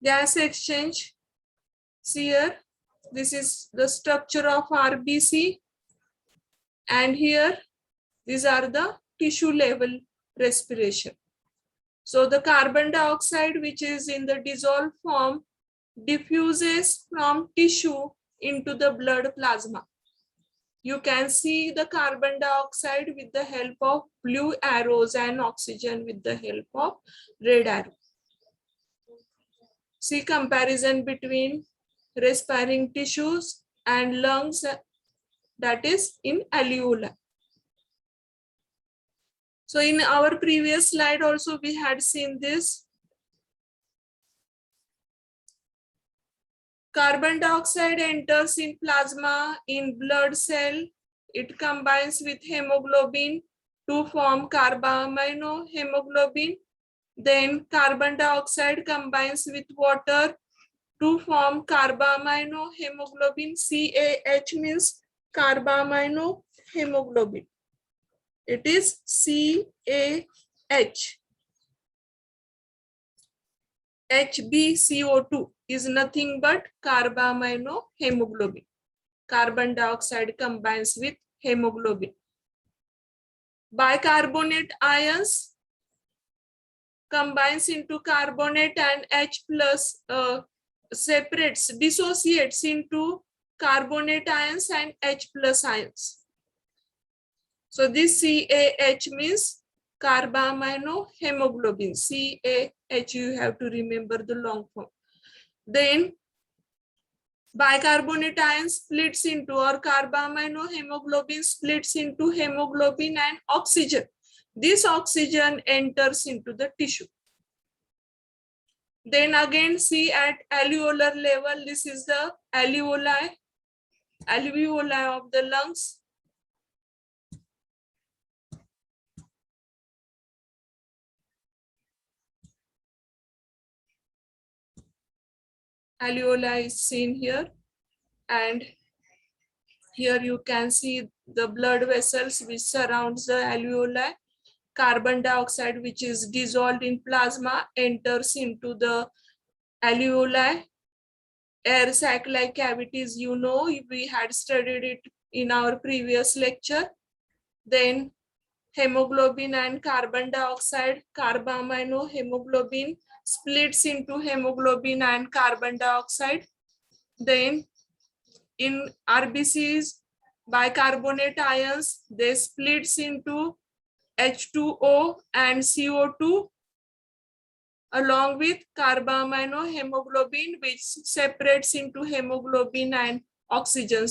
gas exchange. See here, this is the structure of RBC, and here these are the tissue level respiration. So the carbon dioxide, which is in the dissolved form, diffuses from tissue into the blood plasma. You can see the carbon dioxide with the help of blue arrows and oxygen with the help of red arrow. See comparison between respiring tissues and lungs, that is in alveoli. So in our previous slide also we had seen this. Carbon dioxide enters in plasma in blood cell. It combines with hemoglobin to form carbaminohemoglobin. Then carbon dioxide combines with water to form carbaminohemoglobin. CAH means carbaminohemoglobin. It is CAH. HbCO2 is nothing but carbaminohemoglobin. Carbon dioxide combines with hemoglobin. Bicarbonate ions combines into carbonate and H plus dissociates into carbonate ions and H plus ions. So this CAH means carbaminohemoglobin. CAH, you have to remember the long form. Then bicarbonate ion splits into, or carbaminohemoglobin splits into hemoglobin and oxygen. This oxygen enters into the tissue. Then again see at alveolar level, this is the alveoli of the lungs. Alveoli is seen here, and here you can see the blood vessels which surrounds the alveoli. Carbon dioxide, which is dissolved in plasma, enters into the alveoli. Air sac-like cavities, you know, we had studied it in our previous lecture. Then hemoglobin and carbon dioxide, carbaminohemoglobin splits into hemoglobin and carbon dioxide. Then in RBCs, bicarbonate ions, they splits into H2O and CO2 along with carbaminohemoglobin, which separates into hemoglobin and oxygen,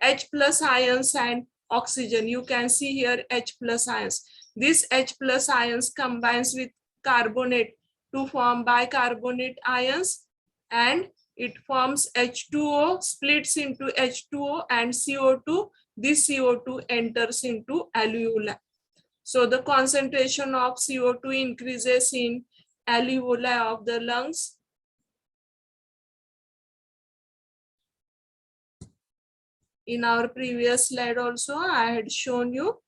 H plus ions and oxygen. You can see here H plus ions. This H plus ions combines with carbonate to form bicarbonate ions, and it forms H2O, splits into H2O and CO2. This CO2 enters into alveoli. So the concentration of CO2 increases in alveoli of the lungs. In our previous slide also, I had shown you,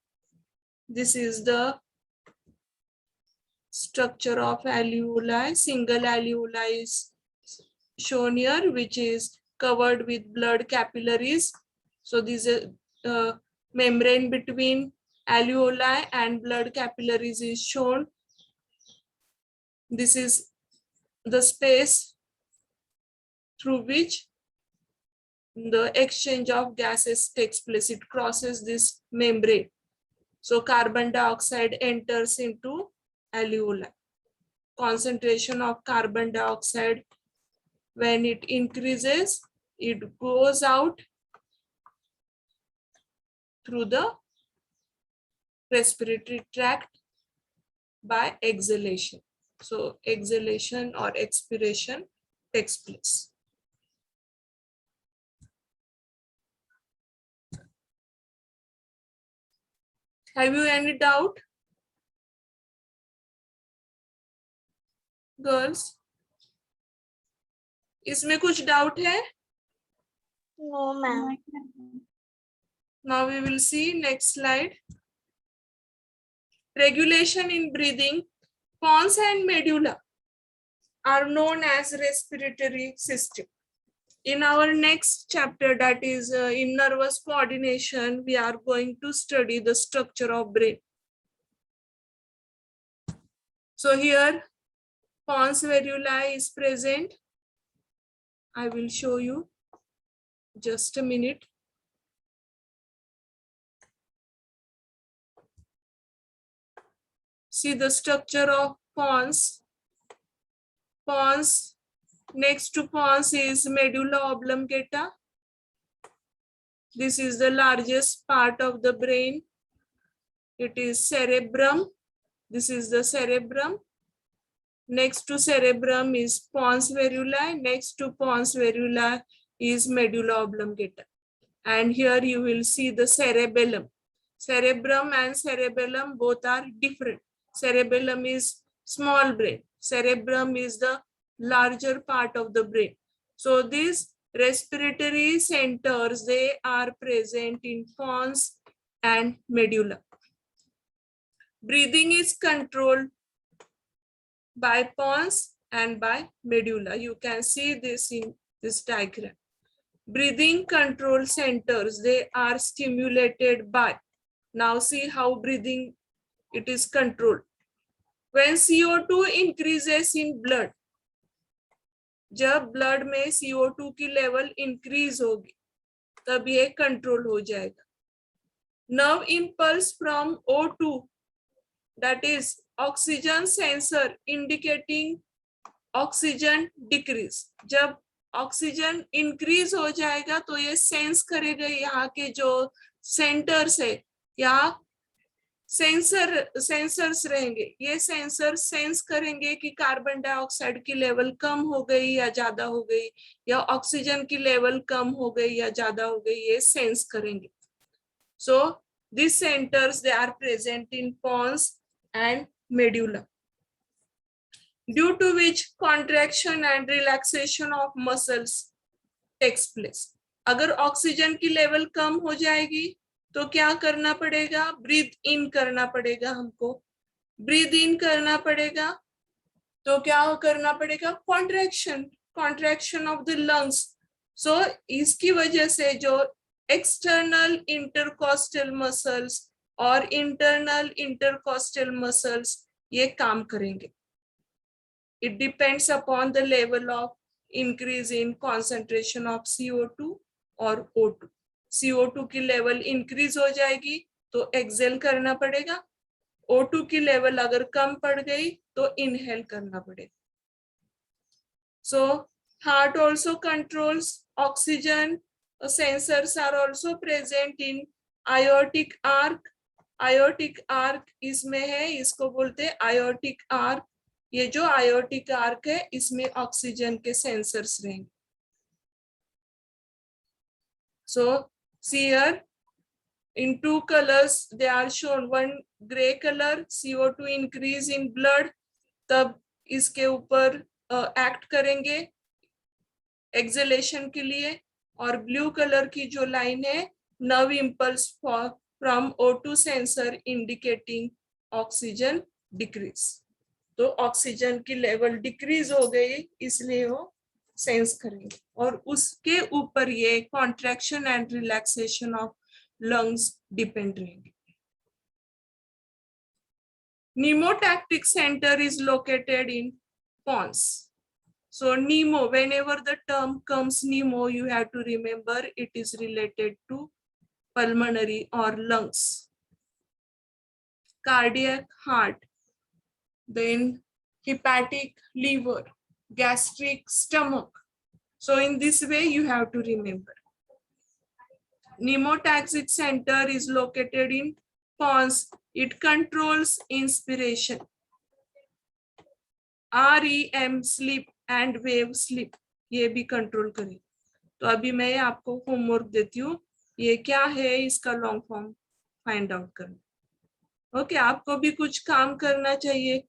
this is the structure of alveoli. Single alveoli is shown here, which is covered with blood capillaries. So this is membrane between alveoli and blood capillaries is shown. This is the space through which the exchange of gases takes place. It crosses this membrane. So carbon dioxide enters into alveoli. Concentration of carbon dioxide, when it increases, it goes out through the respiratory tract by exhalation. So exhalation or expiration takes place. Have you any doubt, girls? इसमें कुछ doubt है? No, ma'am. Now we will see next slide. Regulation in breathing, pons and medulla are known as respiratory system. In our next chapter, that is in nervous coordination, we are going to study the structure of brain. So here pons variculi is present. I will show you. Just a minute. See the structure of pons. Pons, next to pons is medulla oblongata. This is the largest part of the brain. It is cerebrum. This is the cerebrum. Next to cerebrum is pons variculi. Next to pons variculi is medulla oblongata. And here you will see the cerebellum. Cerebrum and cerebellum both are different. Cerebellum is small brain. Cerebrum is the larger part of the brain. So these respiratory centers, they are present in pons and medulla. Breathing is controlled by pons and by medulla. You can see this in this diagram. Breathing control centers, they are stimulated by. Now see how breathing it is controlled. When CO2 increases in blood, जब blood में CO2 की level increase होगी, तब ये control हो जाएगा. Nerve impulse from O2, that is oxygen sensor indicating oxygen decrease. जब oxygen increase हो जाएगा तो ये सेंस करेगा, यहाँ के जो सेंटर्स है, यहाँ सेंसर्स रहेंगे, ये सेंसर सेंस करेंगे कि कार्बन डाइऑक्साइड की लेवल कम हो गई या ज्यादा हो गई, या ऑक्सीजन की लेवल कम हो गई या ज्यादा हो गई, ये सेंस करेंगे. So this centers they are present in pons and medulla, due to which contraction and relaxation of muscles takes place. अगर ऑक्सीजन की लेवल कम हो जाएगी तो क्या करना पड़ेगा? ब्रीथ इन करना पड़ेगा हमको. ब्रीथ इन करना पड़ेगा तो क्या करना पड़ेगा? Contraction of the lungs. So इसकी वजह से जो एक्सटर्नल इंटरकॉस्टल मसल्स और इंटरनल इंटरकॉस्टल मसल्स ये काम करेंगे. It depends upon the level of increase in concentration of CO2 और O2. CO2 की लेवल इंक्रीज हो जाएगी तो एक्सेल करना पड़ेगा. O2 की लेवल अगर कम पड़ गई तो इनहेल करना पड़ेगा. So heart also controls oxygen. Sensors are also present in aortic arc. Aortic arc इसमें है, इसको बोलते हैं aortic arc. ये जो aortic arc है इसमें ऑक्सीजन के सेंसर्स रहेंगे. So see here in two colors they are shown. One gray color, CO2 increase in blood, तब इसके ऊपर एक्ट करेंगे एक्सेलेशन के लिए. और ब्लू कलर की जो लाइन है, nerve impulse from O2 sensor indicating oxygen decrease. तो ऑक्सीजन की लेवल डिक्रीज हो गई इसलिए वो सेंस करेंगे. और उसके ऊपर ये contraction and relaxation of lungs depend रहेंगे. Pneumotactic center is located in pons. So pneumo, whenever the term comes pneumo, you have to remember it is related to pulmonary or lungs. Cardiac, heart, then hepatic, liver, gastric, stomach. So in this way you have to remember. Pneumotaxic center is located in pons. It controls inspiration. REM, sleep and wave sleep, ये भी control करे. तो अभी मैं आपको homework देती हूँ, ये क्या है इसका लॉन्ग फॉर्म फाइंड आउट करना. ओके, आपको भी कुछ काम करना चाहिए.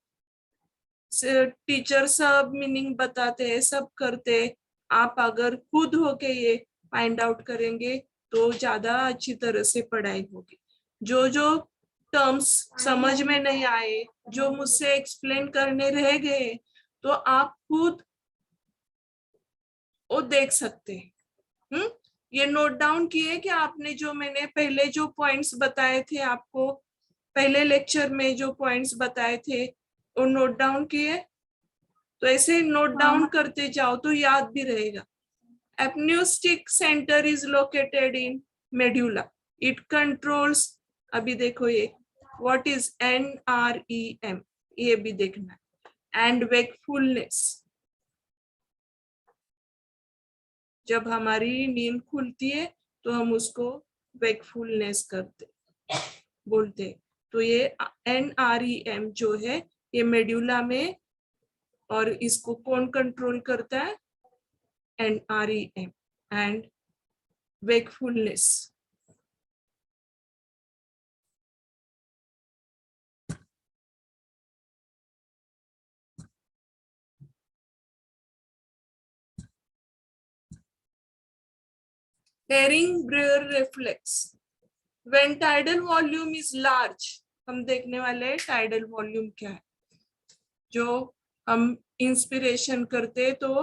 टीचर सब मीनिंग बताते हैं, सब करते. आप अगर खुद होके ये फाइंड आउट करेंगे तो ज्यादा अच्छी तरह से पढ़ाई होगी. जो जो टर्म्स समझ में नहीं आए, जो मुझसे एक्सप्लेन करने रह गए, तो आप खुद वो देख सकते हैं। ये नोट डाउन किए कि आपने जो मैंने पहले जो पॉइंट्स बताए थे आपको, पहले लेक्चर में जो पॉइंट्स बताए थे वो नोट डाउन किए। तो ऐसे नोट डाउन करते जाओ तो याद भी रहेगा। Apneustic centre is located in medulla, it controls, अभी देखो ये व्हाट इज NREM, ये भी देखना है। एंड वेकफुलनेस, जब हमारी नींद खुलती है तो हम उसको वेकफुलनेस बोलते। तो ये NREM जो है ये मेड्यूला में, और इसको कौन कंट्रोल करता है? NREM and wakefulness. Hering-Breuer reflex, when tidal volume is large, हम देखने वाले हैं टाइडल वॉल्यूम क्या है। जो हम इंस्पिरेशन करते तो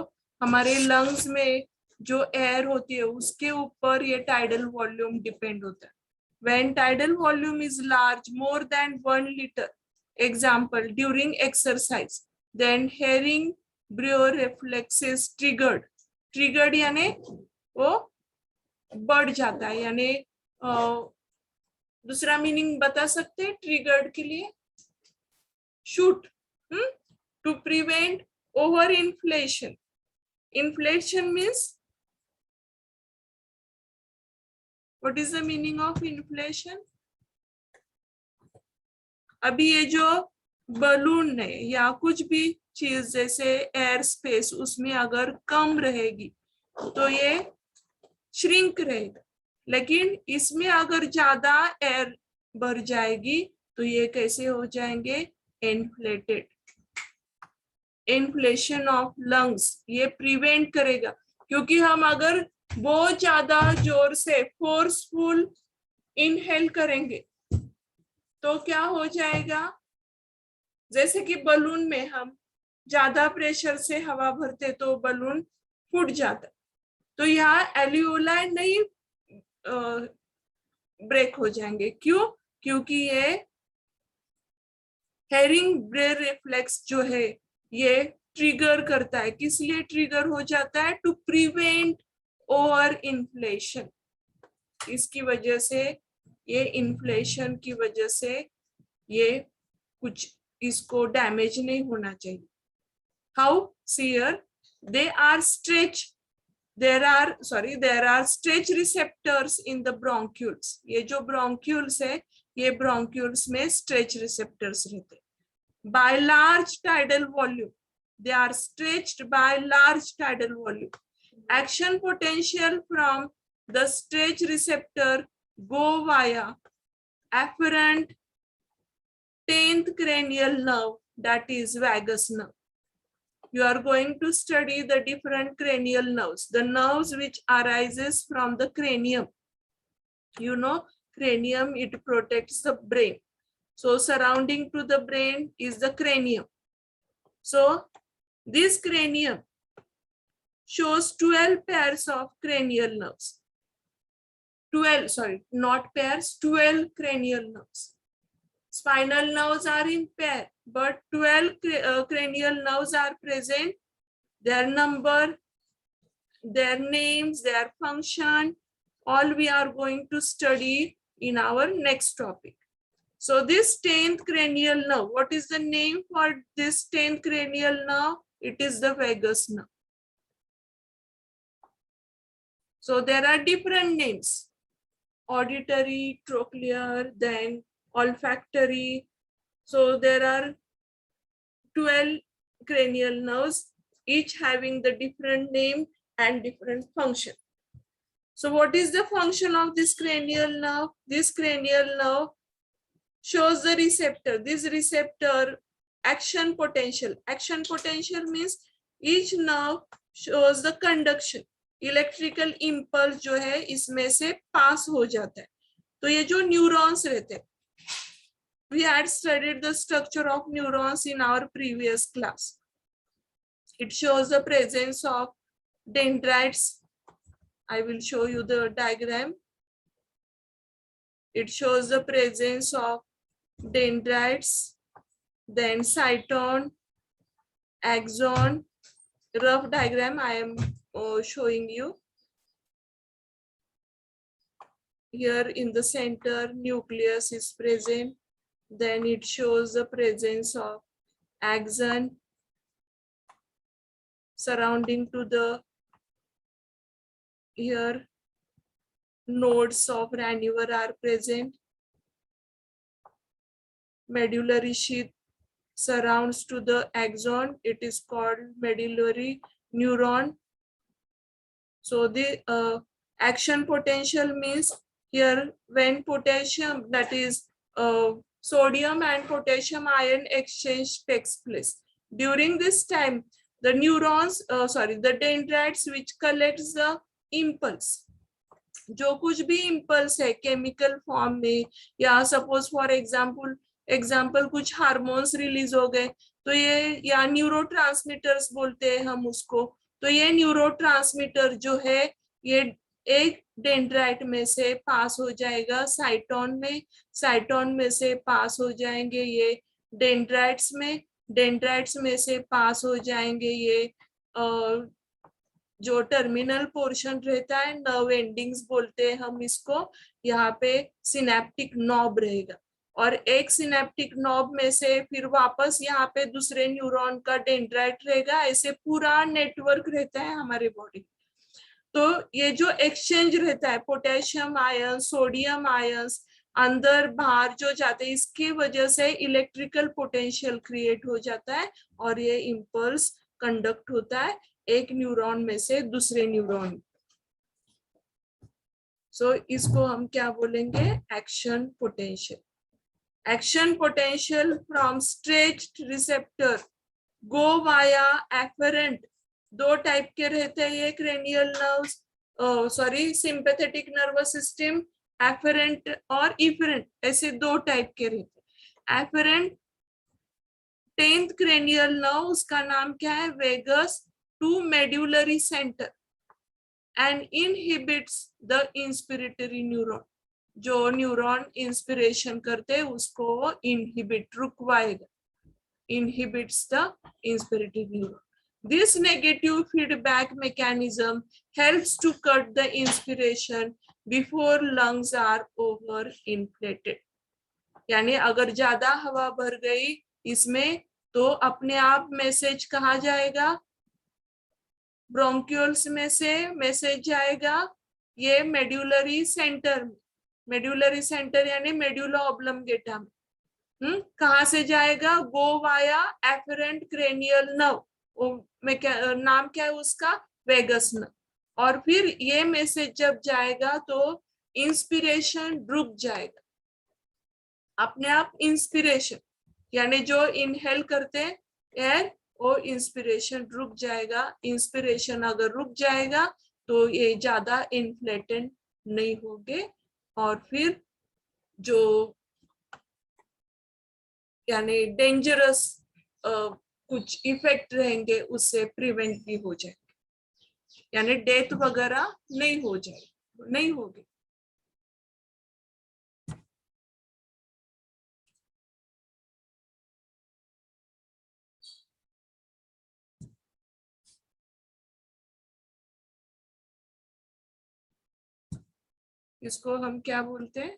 हमारे लंग्स में जो एयर होती है उसके ऊपर ये टाइडल वॉल्यूम डिपेंड होता है। When tidal volume is large, more than 1 liter, example during exercise, then Hering-Breuer reflex is triggered. Triggered यानी वो बढ़ जाता है, यानी दूसरा मीनिंग बता सकते हैं ट्रिगर्ड के लिए? Shoot, to prevent over inflation. Inflation means, what is the meaning of inflation? अभी ये जो बलून है या कुछ भी चीज जैसे एयर स्पेस, उसमें अगर कम रहेगी तो ये श्रिंक रहेगा, लेकिन इसमें अगर ज्यादा एयर भर जाएगी तो ये कैसे हो जाएंगे? इन्फ्लेटेड। इन्फ्लेशन ऑफ लंग्स ये प्रिवेंट करेगा, क्योंकि हम अगर बहुत ज्यादा जोर से फोर्सफुल इनहेल करेंगे तो क्या हो जाएगा? जैसे कि बलून में हम ज्यादा प्रेशर से हवा भरते तो बलून फूट जाता, तो यहाँ एल्यूलाई नहीं ब्रेक हो जाएंगे। क्यों? क्योंकि ये हेरिंग-ब्रेयर रिफ्लेक्स जो है ये ट्रिगर करता है। किस लिए ट्रिगर हो जाता है? To prevent over inflation. इसकी वजह से, ये इन्फ्लेशन की वजह से ये कुछ इसको डैमेज नहीं होना चाहिए। How? See here they are stretch, there are stretch receptors in the bronchioles. ये जो bronchioles है ये bronchioles में stretch receptors रहते हैं। By large tidal volume, they are stretched by large tidal volume. Action potential from the stretch receptor go via afferent 10th cranial nerve, that is vagus nerve. You are going to study the different cranial nerves, the nerves which arises from the cranium. You know, cranium, it protects the brain. So surrounding to the brain is the cranium. So this cranium shows 12 pairs of cranial nerves. 12, sorry, not pairs, 12 cranial nerves. Spinal nerves are in pair, but 12 cranial nerves are present. Their number, their names, their function, all we are going to study in our next topic. So this 10th cranial nerve, what is the name for this 10th cranial nerve? It is the vagus nerve. So there are different names: auditory, trochlear, then olfactory. So there are 12 cranial nerves, each having the different name and different function. So what is the function of this cranial nerve? This cranial nerve shows the receptor. This receptor action potential. Action potential means each nerve shows the conduction. Electrical impulse जो है इसमें से पास हो जाता है। तो ये जो न्यूरॉन्स रहते हैं, we had studied the structure of neurons in our previous class. It shows the presence of dendrites. I will show you the diagram. It shows the presence of dendrites, then cyton, axon. Rough diagram I am showing you. Here in the center, nucleus is present. Then it shows the presence of axon surrounding to the here nodes of Ranvier are present. Medullary sheath surrounds to the axon. It is called medullary neuron. So the action potential means here when potassium, that is sodium and potassium ion exchange takes place. During this time, the neurons, the dendrites which collects the impulse. जो कुछ भी impulse है chemical form में, या suppose for example कुछ hormones release हो गए, तो ये या न्यूरोट्रांसमीटर्स बोलते हैं हम उसको, तो ये न्यूरोट्रांसमीटर जो है ये एक डेंड्राइट में से पास हो जाएगा साइटोन में से पास हो जाएंगे ये डेंड्राइट्स में से पास हो जाएंगे ये जो टर्मिनल पोर्शन रहता है, नर्व एंडिंग्स बोलते हैं हम इसको, यहाँ पे सिनेप्टिक नॉब रहेगा, और एक सिनेप्टिक नॉब में से फिर वापस यहाँ पे दूसरे न्यूरॉन का डेंड्राइट रहेगा। ऐसे पूरा नेटवर्क रहता है हमारे बॉडी। तो ये जो एक्सचेंज रहता है पोटेशियम आयन, सोडियम आयंस अंदर बाहर जो जाते हैं, इसकी वजह से इलेक्ट्रिकल पोटेंशियल क्रिएट हो जाता है और ये इम्पल्स कंडक्ट होता है एक न्यूरॉन में से दूसरे न्यूरॉन। सो इसको हम क्या बोलेंगे, action potential. Action potential from stretched receptor go via afferent. दो टाइप के रहते हैं ये cranial nerves, sympathetic nervous system, afferent और इफरेंट, ऐसे दो टाइप के रहते हैं। एफरेंट 10th क्रेनियल नर्व, उसका नाम क्या है, vagus to medullary center and inhibits the inspiratory neuron. जो न्यूरॉन इंस्पिरेशन करते हैं उसको इनहिबिट रुकवाएगा, inhibits the inspiratory neuron. This negative feedback mechanism helps to cut the inspiration before lungs are overinflated. यानी अगर ज्यादा हवा भर गई इसमें तो अपने आप मैसेज कहाँ जाएगा, ब्रोंक्यूल्स में से मैसेज जाएगा ये मेड्यूलरी सेंटर यानी मेड्यूला ऑब्लंगेटा में। कहाँ से जाएगा, गो वाया एफरेंट क्रेनियल नर्व, नाम क्या है उसका, वेगस नर्व। और फिर ये मैसेज जब जाएगा तो इंस्पिरेशन रुक जाएगा, अपने आप इंस्पिरेशन यानी जो इनहेल करते हैं एयर, वो इंस्पिरेशन रुक जाएगा। इंस्पिरेशन अगर रुक जाएगा तो ये ज्यादा इन्फ्लेटेड नहीं होंगे और फिर जो यानी डेंजरस कुछ इफेक्ट रहेंगे उससे प्रिवेंट भी हो जाएंगे, यानी डेथ वगैरह नहीं होगी। इसको हम क्या बोलते हैं,